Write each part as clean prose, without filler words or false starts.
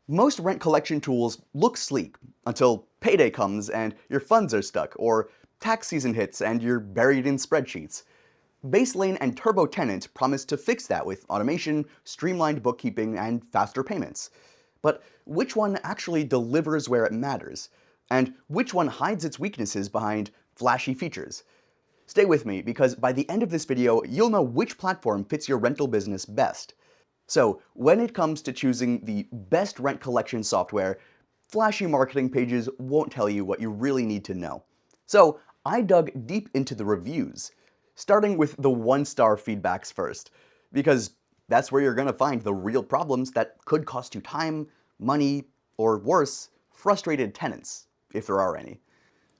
Most rent collection tools look sleek until payday comes and your funds are stuck, or tax season hits and you're buried in spreadsheets. Baselane and TurboTenant promise to fix that with automation, streamlined bookkeeping, and faster payments. But which one actually delivers where it matters? And which one hides its weaknesses behind flashy features? Stay with me, because by the end of this video, you'll know which platform fits your rental business best. So, when it comes to choosing the best rent collection software, flashy marketing pages won't tell you what you really need to know. So, I dug deep into the reviews, starting with the one-star feedbacks first, because that's where you're going to find the real problems that could cost you time, money, or worse, frustrated tenants, if there are any.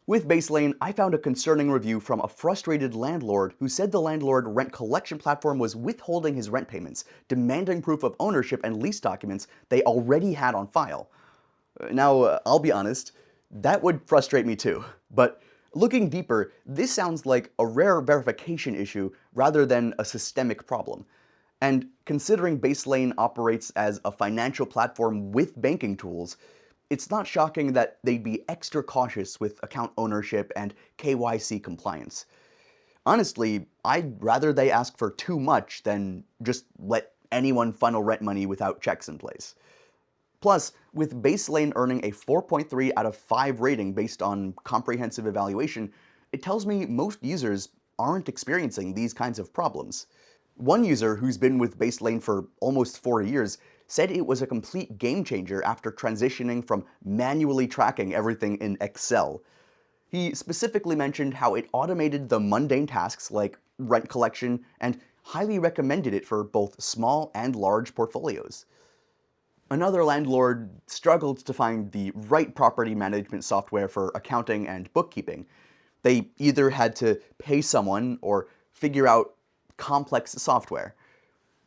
With Baselane, I found a concerning review from a frustrated landlord who said the landlord rent collection platform was withholding his rent payments, demanding proof of ownership and lease documents they already had on file. Now, I'll be honest, that would frustrate me too. But looking deeper, this sounds like a rare verification issue rather than a systemic problem. And considering Baselane operates as a financial platform with banking tools, it's not shocking that they'd be extra cautious with account ownership and KYC compliance. Honestly, I'd rather they ask for too much than just let anyone funnel rent money without checks in place. Plus, with Baselane earning a 4.3 out of 5 rating based on comprehensive evaluation, it tells me most users aren't experiencing these kinds of problems. One user who's been with Baselane for almost 4 years said it was a complete game changer after transitioning from manually tracking everything in Excel. He specifically mentioned how it automated the mundane tasks like rent collection and highly recommended it for both small and large portfolios. Another landlord struggled to find the right property management software for accounting and bookkeeping. They either had to pay someone or figure out complex software.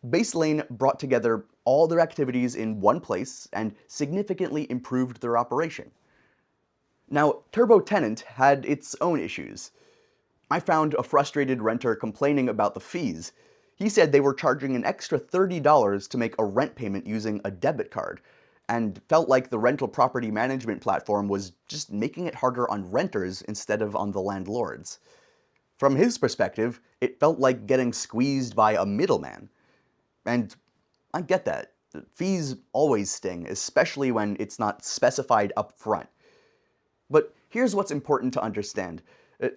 Baselane brought together all their activities in one place and significantly improved their operation. Now, TurboTenant had its own issues. I found a frustrated renter complaining about the fees. He said they were charging an extra $30 to make a rent payment using a debit card, and felt like the rental property management platform was just making it harder on renters instead of on the landlords. From his perspective, it felt like getting squeezed by a middleman. And I get that. Fees always sting, especially when it's not specified up front. But here's what's important to understand.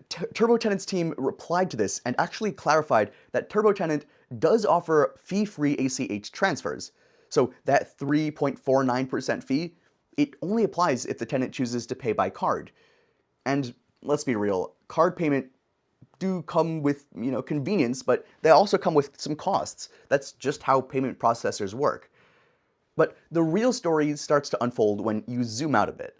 TurboTenant's team replied to this and actually clarified that TurboTenant does offer fee-free ACH transfers. So that 3.49% fee, it only applies if the tenant chooses to pay by card. And let's be real, card payment do come with, convenience, but they also come with some costs. That's just how payment processors work. But the real story starts to unfold when you zoom out a bit.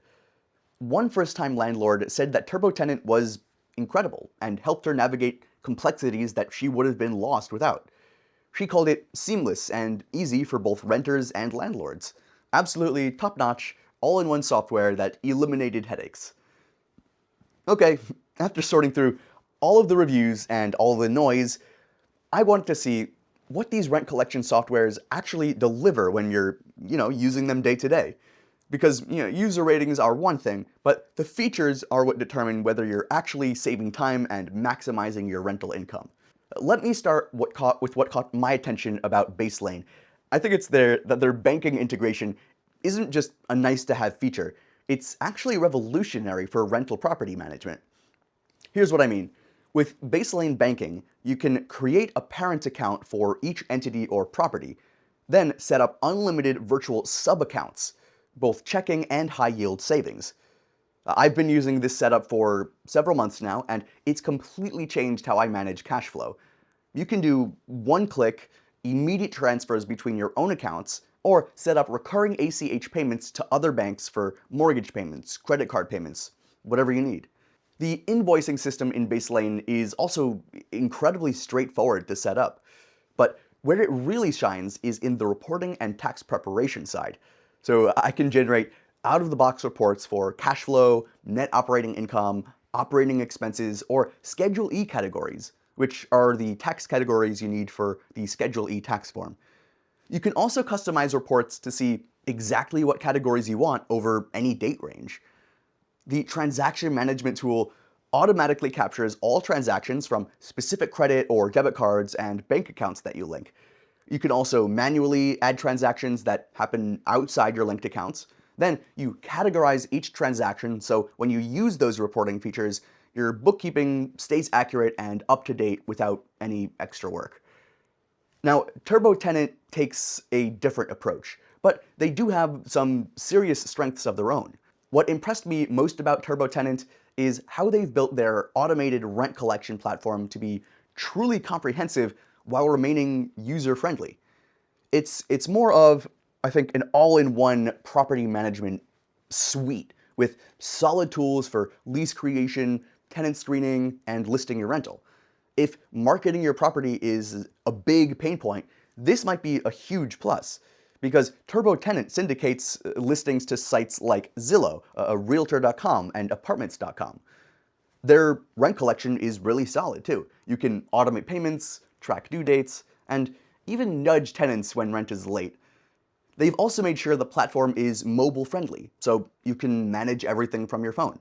One first-time landlord said that TurboTenant was incredible and helped her navigate complexities that she would have been lost without. She called it seamless and easy for both renters and landlords. Absolutely top-notch, all-in-one software that eliminated headaches. Okay, after sorting through all of the reviews and all the noise, I wanted to see what these rent collection softwares actually deliver when you're, using them day to day. Because, user ratings are one thing, but the features are what determine whether you're actually saving time and maximizing your rental income. Let me start with what caught my attention about Baselane. I think it's that their banking integration isn't just a nice-to-have feature. It's actually revolutionary for rental property management. Here's what I mean. With Baselane banking, you can create a parent account for each entity or property, then set up unlimited virtual sub-accounts, both checking and high-yield savings. I've been using this setup for several months now, and it's completely changed how I manage cash flow. You can do one-click, immediate transfers between your own accounts, or set up recurring ACH payments to other banks for mortgage payments, credit card payments, whatever you need. The invoicing system in Baselane is also incredibly straightforward to set up, but where it really shines is in the reporting and tax preparation side. So I can generate out-of-the-box reports for cash flow, net operating income, operating expenses, or Schedule E categories, which are the tax categories you need for the Schedule E tax form. You can also customize reports to see exactly what categories you want over any date range. The transaction management tool automatically captures all transactions from specific credit or debit cards and bank accounts that you link. You can also manually add transactions that happen outside your linked accounts. Then you categorize each transaction so when you use those reporting features, your bookkeeping stays accurate and up to date without any extra work. Now, TurboTenant takes a different approach, but they do have some serious strengths of their own. What impressed me most about TurboTenant is how they've built their automated rent collection platform to be truly comprehensive while remaining user-friendly. It's more of, I think, an all-in-one property management suite with solid tools for lease creation, tenant screening, and listing your rental. If marketing your property is a big pain point, this might be a huge plus, because TurboTenant syndicates listings to sites like Zillow, Realtor.com, and Apartments.com. Their rent collection is really solid too. You can automate payments, track due dates, and even nudge tenants when rent is late. They've also made sure the platform is mobile friendly, so you can manage everything from your phone.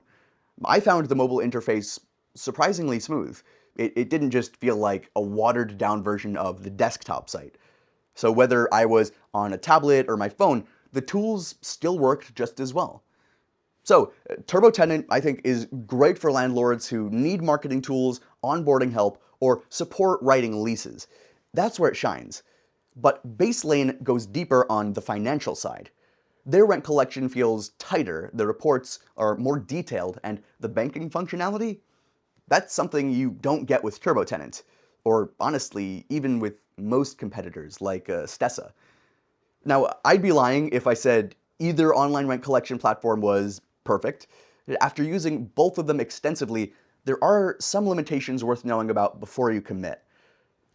I found the mobile interface surprisingly smooth. It didn't just feel like a watered down version of the desktop site. So whether I was on a tablet or my phone, the tools still worked just as well. So TurboTenant, I think, is great for landlords who need marketing tools, onboarding help, or support writing leases. That's where it shines. But Baselane goes deeper on the financial side. Their rent collection feels tighter, the reports are more detailed, and the banking functionality? That's something you don't get with TurboTenant, or honestly, even with most competitors like Stessa. Now, I'd be lying if I said either online rent collection platform was perfect. After using both of them extensively, there are some limitations worth knowing about before you commit.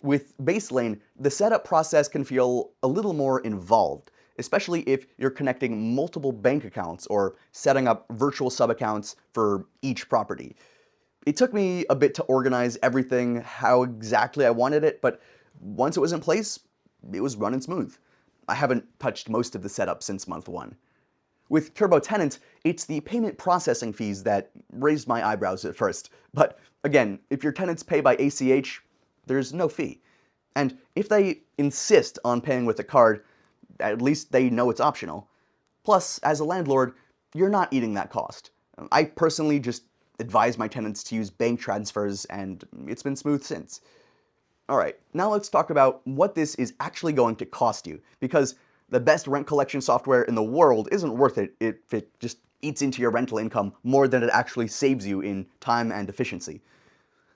With Baselane, the setup process can feel a little more involved, especially if you're connecting multiple bank accounts or setting up virtual sub-accounts for each property. It took me a bit to organize everything how exactly I wanted it, but once it was in place, it was running smooth. I haven't touched most of the setup since month 1. With TurboTenant, it's the payment processing fees that raised my eyebrows at first. But again, if your tenants pay by ACH, there's no fee. And if they insist on paying with a card, at least they know it's optional. Plus, as a landlord, you're not eating that cost. I personally just advise my tenants to use bank transfers, and it's been smooth since. Alright, now let's talk about what this is actually going to cost you, because the best rent collection software in the world isn't worth it if it just eats into your rental income more than it actually saves you in time and efficiency.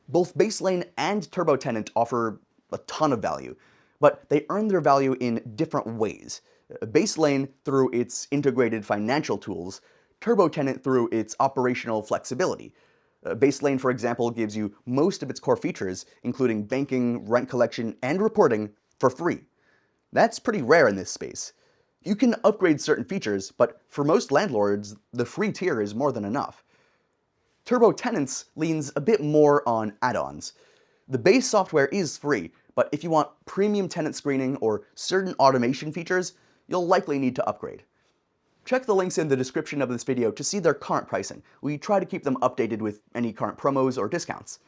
Both Baselane and TurboTenant offer a ton of value, but they earn their value in different ways. Baselane through its integrated financial tools, TurboTenant through its operational flexibility. Baselane, for example, gives you most of its core features, including banking, rent collection, and reporting, for free. That's pretty rare in this space. You can upgrade certain features, but for most landlords, the free tier is more than enough. TurboTenant leans a bit more on add-ons. The base software is free, but if you want premium tenant screening or certain automation features, you'll likely need to upgrade. Check the links in the description of this video to see their current pricing. We try to keep them updated with any current promos or discounts.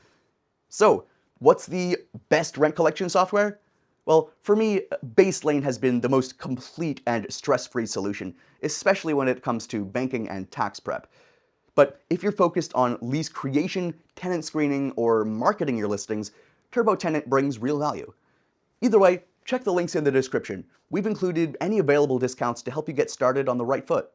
So, what's the best rent collection software? Well, for me, Baselane has been the most complete and stress-free solution, especially when it comes to banking and tax prep. But if you're focused on lease creation, tenant screening, or marketing your listings, TurboTenant brings real value. Either way, check the links in the description. We've included any available discounts to help you get started on the right foot.